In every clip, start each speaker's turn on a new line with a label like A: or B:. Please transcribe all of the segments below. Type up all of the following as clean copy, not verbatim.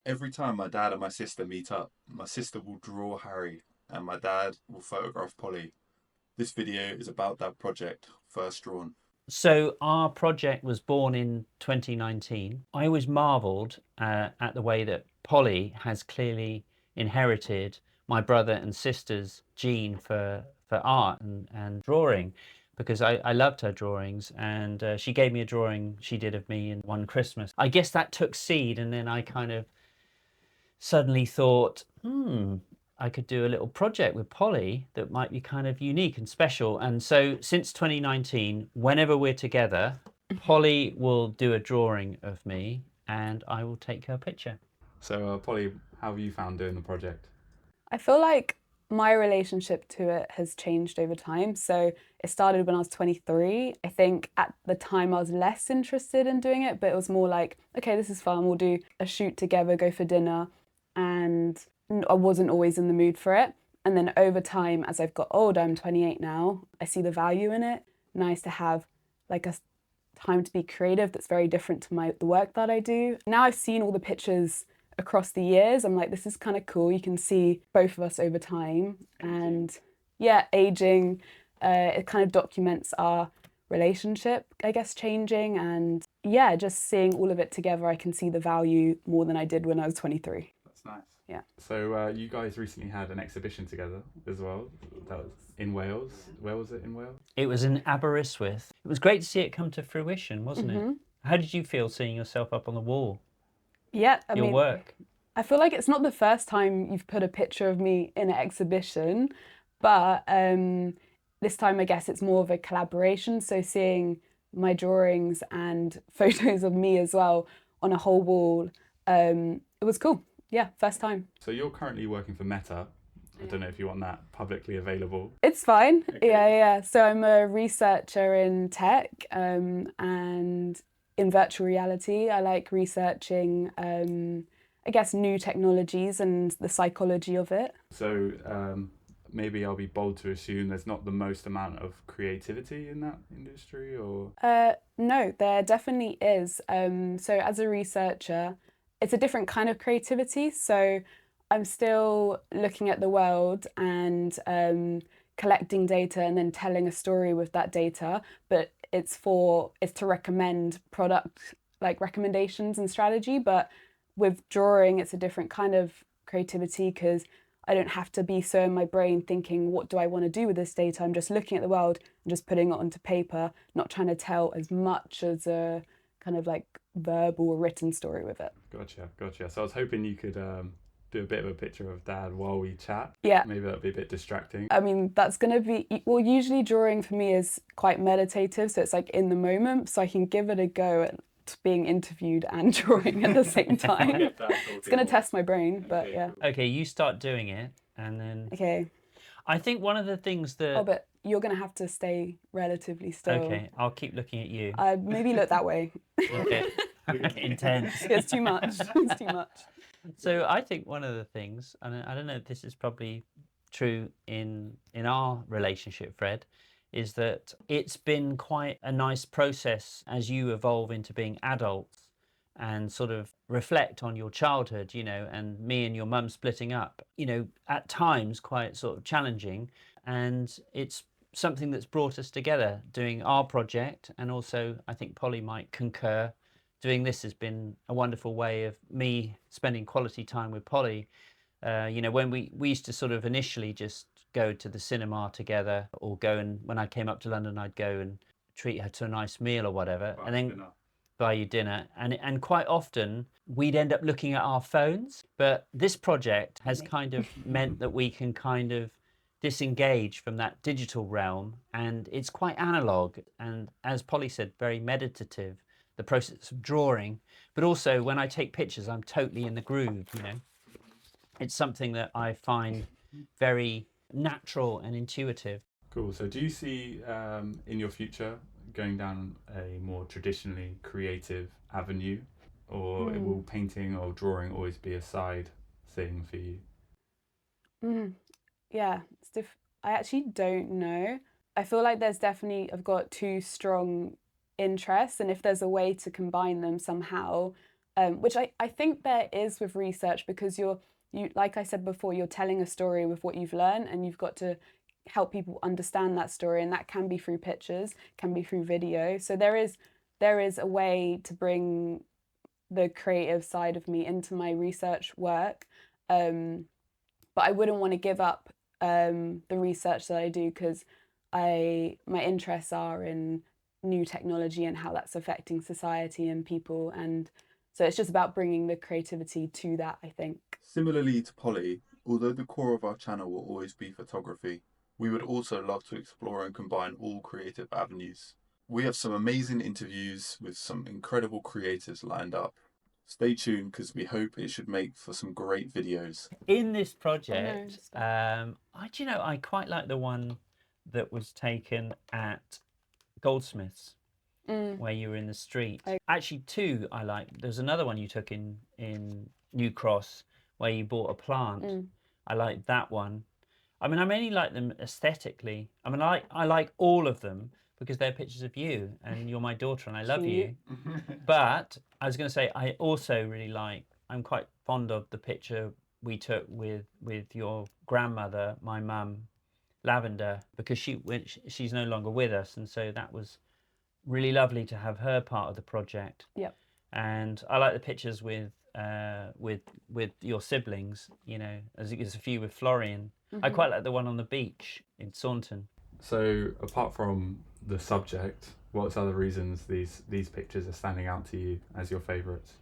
A: Every time my dad and my sister meet up, my sister will draw Harry and my dad will photograph Polly. This video is about that project, first drawn.
B: So our project was born in 2019. I always marveled at the way that Polly has clearly inherited my brother and sister's gene for art and drawing, because I loved her drawings, and she gave me a drawing she did of me in one Christmas. I guess that took seed, and then I kind of suddenly thought, I could do a little project with Polly that might be kind of unique and special. And so since 2019, whenever we're together, Polly will do a drawing of me and I will take her picture.
C: So, Polly, how have you found doing the project?
D: I feel like my relationship to it has changed over time. So it started when I was 23. I think at the time I was less interested in doing it, but it was more like, okay, this is fun. We'll do a shoot together, go for dinner. And I wasn't always in the mood for it. And then over time, as I've got older, I'm 28 now, I see the value in it. Nice to have like a time to be creative that's very different to the work that I do. Now I've seen all the pictures across the years. I'm like, this is kind of cool. You can see both of us over time, and yeah, aging. It kind of documents our relationship, I guess, changing, and yeah, just seeing all of it together, I can see the value more than I did when I was 23.
C: That's nice.
D: Yeah.
C: So, you guys recently had an exhibition together as well. That was in Wales. Where was it in Wales?
B: It was in Aberystwyth. It was great to see it come to fruition, wasn't it? How did you feel seeing yourself up on the wall,
D: Yeah,
B: your work?
D: I feel like it's not the first time you've put a picture of me in an exhibition, but this time I guess it's more of a collaboration. So seeing my drawings and photos of me as well on a whole wall, it was cool. Yeah, first time.
C: So, you're currently working for Meta. I don't know if you want that publicly available.
D: It's fine.
C: Okay.
D: Yeah. So I'm a researcher in tech and in virtual reality. I like researching, I guess, new technologies and the psychology of it.
C: So, maybe I'll be bold to assume there's not the most amount of creativity in that industry, or?
D: No, there definitely is. So as a researcher, it's a different kind of creativity. So I'm still looking at the world and collecting data and then telling a story with that data, but it's to recommend product, like recommendations and strategy. But with drawing, it's a different kind of creativity because I don't have to be so in my brain thinking, what do I want to do with this data? I'm just looking at the world and just putting it onto paper, not trying to tell as much as a kind of like verbal or written story with it.
C: Gotcha. So, I was hoping you could do a bit of a picture of Dad while we chat.
D: Yeah.
C: Maybe that'd be a bit distracting.
D: I mean, that's going to be, well, usually drawing for me is quite meditative. So it's like in the moment. So I can give it a go at being interviewed and drawing at the same time. It's going to test my brain, but yeah.
B: Okay, you start doing it, and then
D: Okay.
B: I think one of the things that
D: Oh, but you're going to have to stay relatively still.
B: okay, I'll keep looking at you.
D: Maybe look that way.
B: Okay. Intense.
D: It's too much. It's too much.
B: So I think one of the things, and I don't know if this is probably true in our relationship, Fred, is that it's been quite a nice process as you evolve into being adults and sort of reflect on your childhood, and me and your mum splitting up, at times quite sort of challenging. And it's something that's brought us together doing our project. And also, I think Polly might concur, doing this has been a wonderful way of me spending quality time with Polly. When we used to sort of initially just go to the cinema together, or when I came up to London, I'd go and treat her to a nice meal or whatever, and then buy you dinner. And quite often we'd end up looking at our phones. But this project has kind of meant that we can kind of disengage from that digital realm, and it's quite analog. And as Polly said, very meditative, the process of drawing, but also when I take pictures, I'm totally in the groove. It's something that I find very natural and intuitive.
C: Cool. So, do you see in your future going down a more traditionally creative avenue, or will painting or drawing always be a side thing for you?
D: Yeah, I actually don't know. I feel like I've got two strong interests, and if there's a way to combine them somehow, which I think there is with research, because you like I said before, you're telling a story with what you've learned, and you've got to help people understand that story, and that can be through pictures, can be through video. So there is a way to bring the creative side of me into my research work, but I wouldn't want to give up the research that I do, because my interests are in new technology and how that's affecting society and people, and so it's just about bringing the creativity to that, I think.
A: Similarly to Polly, although the core of our channel will always be photography, we would also love to explore and combine all creative avenues. We have some amazing interviews with some incredible creators lined up. Stay tuned, because we hope it should make for some great videos.
B: In this
D: Oh,
B: project,
D: no,
B: I quite like the one that was taken at Goldsmiths, where you were in the street. Actually, two I like. There's another one you took in New Cross, where you bought a plant. I like that one. I mean, I mainly like them aesthetically. I mean, I like all of them because they're pictures of you, and you're my daughter, and I love you. But I was going to say, I also really like, I'm quite fond of the picture we took with your grandmother, my mum, Lavender, because she's no longer with us, and so that was really lovely to have her part of the project.
D: Yep.
B: And I like the pictures with your siblings. You know, as there's a few with Florian. I quite like the one on the beach in Saunton.
C: So apart from the subject, what's other reasons these pictures are standing out to you as your favourites?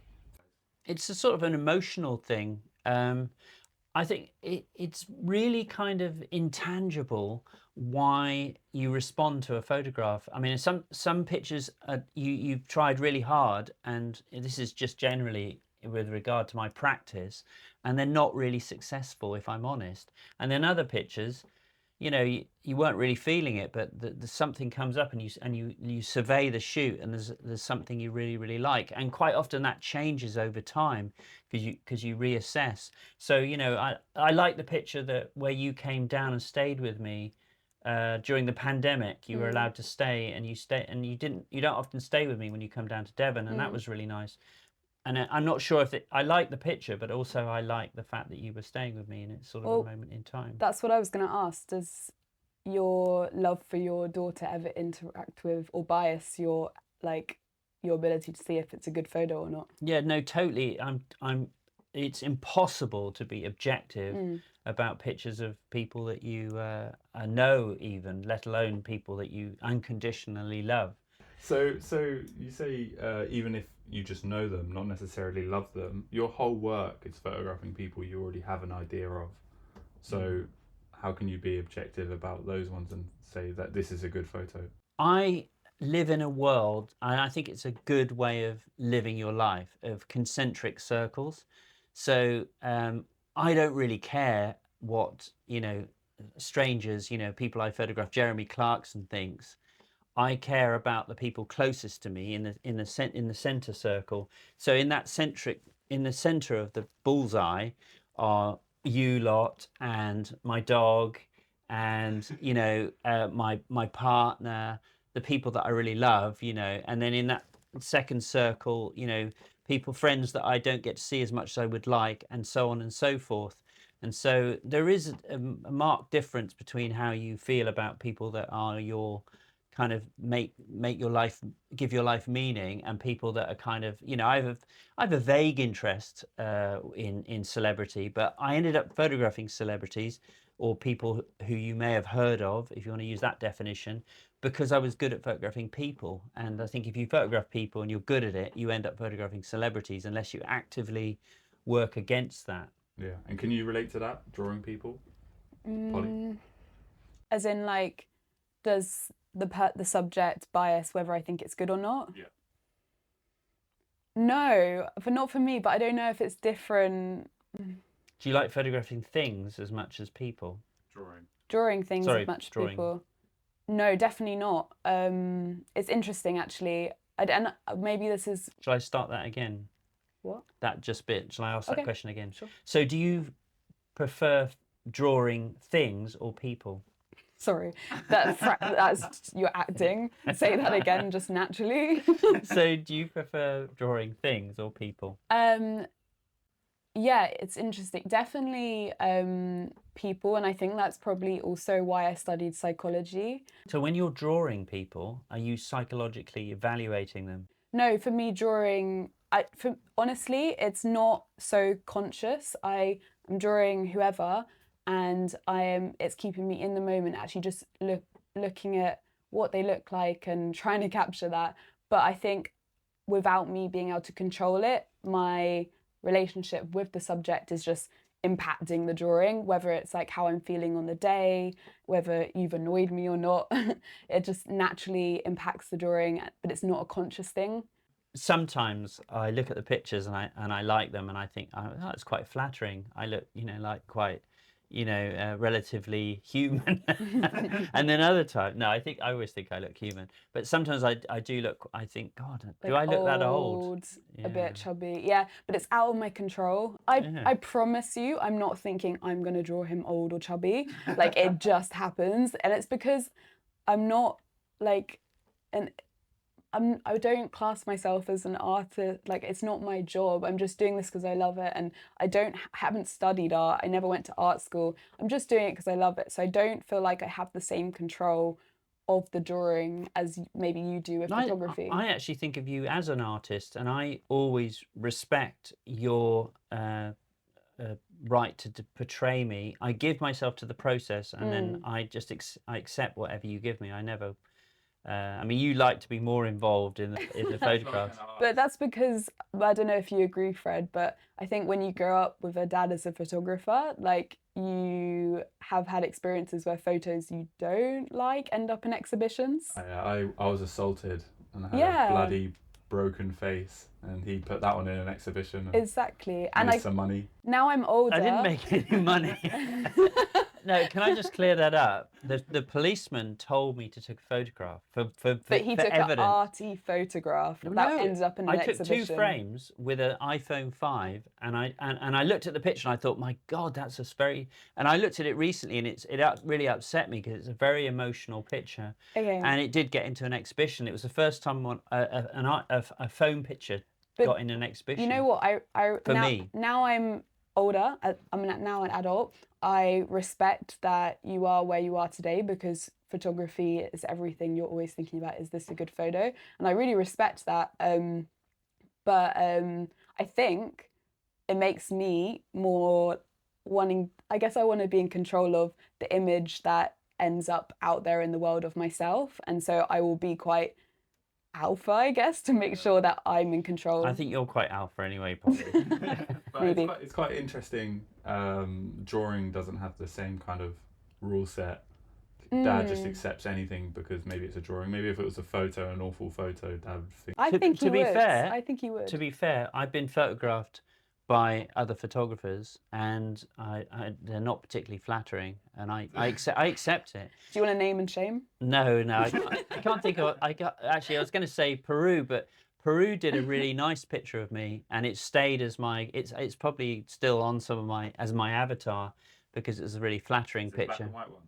B: It's a sort of an emotional thing. I think it's really kind of intangible why you respond to a photograph. I mean, some pictures you've tried really hard, and this is just generally with regard to my practice, and they're not really successful, if I'm honest. And then other pictures, you know, you weren't really feeling it, but something comes up, and you survey the shoot, and there's something you really like, and quite often that changes over time because you reassess. So you know, I like the picture where you came down and stayed with me during the pandemic. You were allowed to stay, and you don't often stay with me when you come down to Devon, and that was really nice. And I'm not sure if I like the picture, but also I like the fact that you were staying with me, and it's sort of a moment in time.
D: That's what I was going to ask. Does your love for your daughter ever interact with or bias your ability to see if it's a good photo or not?
B: Yeah, no, totally. It's impossible to be objective about pictures of people that you know, even, let alone people that you unconditionally love.
C: So you say even if you just know them, not necessarily love them, your whole work is photographing people you already have an idea of. So how can you be objective about those ones and say that this is a good photo?
B: I live in a world, and I think it's a good way of living your life, of concentric circles. So I don't really care what, you know, strangers, you know, people I photograph, Jeremy Clarkson thinks. I care about the people closest to me in the center circle. So in the center of the bullseye are you lot and my dog, and you know, my partner, the people that I really love, you know. And then in that second circle, you know, friends that I don't get to see as much as I would like, and so on and so forth. And so there is a marked difference between how you feel about people that are your kind of make your life, give your life meaning, and people that are kind of, you know, I have a vague interest in celebrity, but I ended up photographing celebrities or people who you may have heard of, if you want to use that definition, because I was good at photographing people. And I think if you photograph people and you're good at it, you end up photographing celebrities unless you actively work against that.
C: Yeah, and can you relate to that, drawing people, Polly?
D: As in, like, does the subject bias whether I think it's good or not?
C: Yeah.
D: No, not for me, but I don't know if it's different.
B: Do you like photographing things as much as people?
D: Drawing things
B: Sorry,
D: as much as
B: drawing.
D: people? No, definitely not. It's interesting, actually. And maybe this is...
B: Shall I start that again?
D: What?
B: That just bit. Shall I ask that question again?
D: Sure.
B: So do you prefer drawing things or people?
D: Sorry, that's you're acting. Say that again, just naturally.
B: So do you prefer drawing things or people?
D: Yeah, it's interesting. Definitely people, and I think that's probably also why I studied psychology.
B: So when you're drawing people, are you psychologically evaluating them?
D: No, for me, drawing, honestly, it's not so conscious. I am drawing whoever, and it's keeping me in the moment, actually just looking at what they look like and trying to capture that. But I think without me being able to control it, my relationship with the subject is just impacting the drawing, whether it's like how I'm feeling on the day, whether you've annoyed me or not. It just naturally impacts the drawing, but it's not a conscious thing.
B: Sometimes I look at the pictures and I like them and I think, oh, that's quite flattering. I look, like quite, relatively human. And then other times, no, I always think I look human. But sometimes I do look, I think, God, do I look that old?
D: A bit chubby. Yeah, but it's out of my control. I promise you, I'm not thinking I'm going to draw him old or chubby. Like, it just happens. And it's because I'm not like I don't class myself as an artist. Like, it's not my job. I'm just doing this because I love it, and I haven't studied art. I never went to art school. I'm just doing it because I love it. So I don't feel like I have the same control of the drawing as maybe you do with photography.
B: I actually think of you as an artist, and I always respect your right to portray me. I give myself to the process, and then I just I accept whatever you give me. I never. I mean, you like to be more involved in the photographs.
D: But that's because, I don't know if you agree, Fred, but I think when you grow up with a dad as a photographer, like, you have had experiences where photos you don't like end up in exhibitions.
C: I was assaulted and I had a bloody broken face, and he put that one in an exhibition.
D: Exactly.
C: And made some money.
D: Now I'm older.
B: I didn't make any money. No, can I just clear that up? The policeman told me to take a photograph
D: but he took
B: evidence.
D: an arty photograph that ended up in an exhibition.
B: I took 2 frames with an iPhone 5, and I looked at the picture and I thought, my God, that's just very. And I looked at it recently, and it really upset me because it's a very emotional picture.
D: Okay.
B: And it did get into an exhibition. It was the first time a phone picture got in an exhibition.
D: You know what?
B: Me.
D: Now I'm older. I'm now an adult. I respect that you are where you are today, because photography is everything. You're always thinking about, is this a good photo? And I really respect that. But I think it makes me more wanting, I guess I want to be in control of the image that ends up out there in the world of myself. And so I will be quite alpha, I guess, to make sure that I'm in control.
B: I think you're quite alpha anyway, probably.
C: But
D: Maybe.
C: It's quite interesting. Drawing doesn't have the same kind of rule set. Dad just accepts anything because maybe it's a drawing. Maybe if it was a photo, an awful photo, Dad would think.
D: I think he would.
B: I
D: think he would.
B: To be fair, I've been photographed by other photographers, and they're not particularly flattering, and I accept it.
D: Do you want to name and shame?
B: No, I can't think of. Actually, I was going to say Peru, but Peru did a really nice picture of me, and it stayed as my. It's probably still on some of my avatar, because it was a really flattering picture.
C: Black and white one?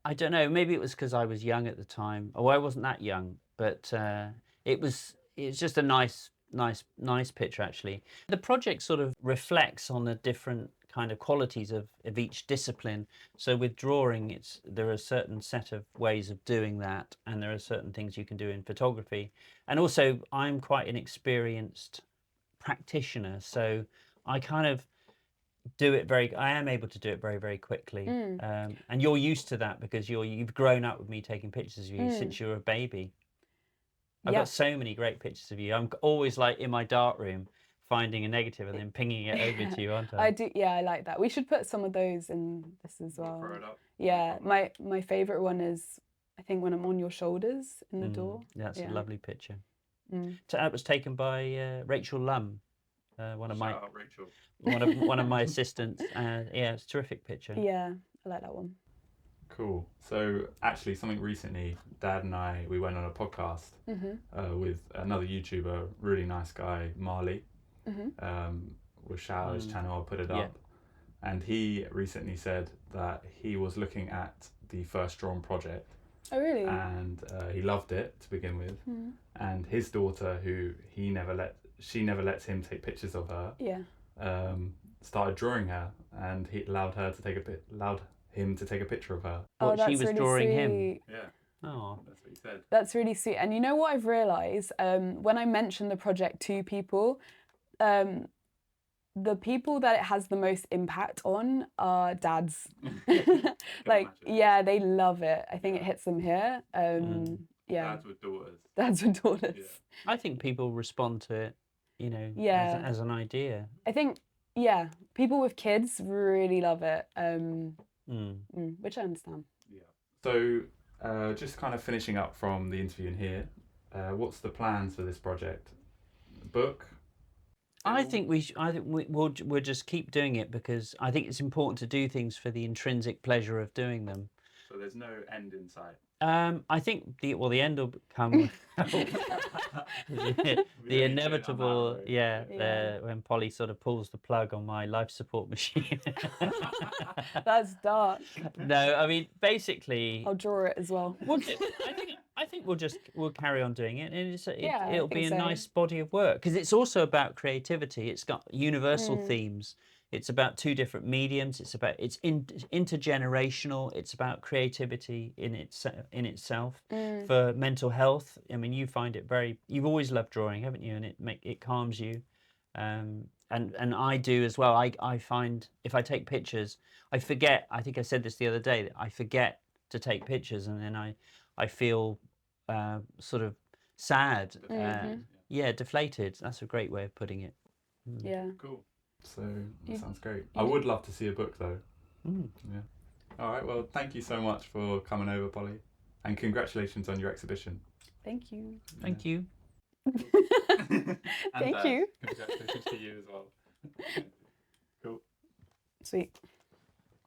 B: I don't know. Maybe it was because I was young at the time. Oh, I wasn't that young, but it's just a nice picture, actually. The project sort of reflects on the different kind of qualities of each discipline. So with drawing, there are a certain set of ways of doing that, and there are certain things you can do in photography. And also, I'm quite an experienced practitioner, so I kind of I am able to do it very, very quickly. And you're used to that because you've grown up with me taking pictures of you since you were a baby. I've got so many great pictures of you. I'm always like in my darkroom finding a negative and then pinging it over to you, aren't I?
D: I do. Yeah, I like that. We should put some of those in this as well.
C: Throw it up.
D: Yeah, my favorite one is, I think, when I'm on your shoulders in the door.
B: That's a lovely picture. That was taken by Rachel Lum, one of my assistants. Yeah, it's a terrific picture.
D: Yeah, I like that one.
C: Cool. So actually, something recently, Dad and we went on a podcast with another YouTuber, really nice guy, Marley. We'll shout out his channel, I'll put it up. And he recently said that he was looking at the first drawn project,
D: Oh, really?
C: and he loved it to begin with.
D: Mm.
C: And his daughter, who she never lets him take pictures of her,
D: Yeah.
C: started drawing her, and he allowed him to take a picture of her.
D: Oh,
B: What,
D: that's
B: she was
D: really
B: drawing
D: sweet.
B: him?
C: Yeah,
B: Oh,
C: that's what he said.
D: That's really sweet. And you know what I've realised? When I mention the project to people, the people that it has the most impact on are dads. Like,
C: imagine.
D: yeah, they love it. I think it
C: Yeah.
D: hits them here. Yeah,
C: Dads with daughters.
D: dads with daughters.
C: Yeah.
B: I think people respond to it, you know,
D: Yeah.
B: as an idea.
D: I think, yeah, people with kids really love it, which I understand.
C: Yeah. So, just kind of finishing up from the interview in here, what's the plans for this project? Book?
B: I think we'll just keep doing it because I think it's important to do things for the intrinsic pleasure of doing them.
C: So there's no end in sight.
B: I think the end will come the inevitable, when Polly sort of pulls the plug on my life support machine.
D: That's dark.
B: No, I mean basically,
D: I'll draw it as well.
B: I think we'll carry on doing it, and
D: I
B: it'll be
D: think
B: a
D: so.
B: nice body of work because it's also about creativity. It's got universal themes. It's about two different mediums. It's intergenerational. It's about creativity in itself for mental health. I mean, you find it you've always loved drawing, haven't you? And it calms you. And I do as well. I find if I take pictures, I forget. I think I said this the other day that I forget to take pictures, and then I feel sort of sad. Deflated. That's a great way of putting it.
D: Yeah.
C: Cool. So that sounds great. I would love to see a book though. Yeah. All right. Well, thank you so much for coming over, Polly, and congratulations on your exhibition.
D: Thank you.
B: Thank you.
D: Thank you.
C: Congratulations to you as well. Cool.
D: Sweet.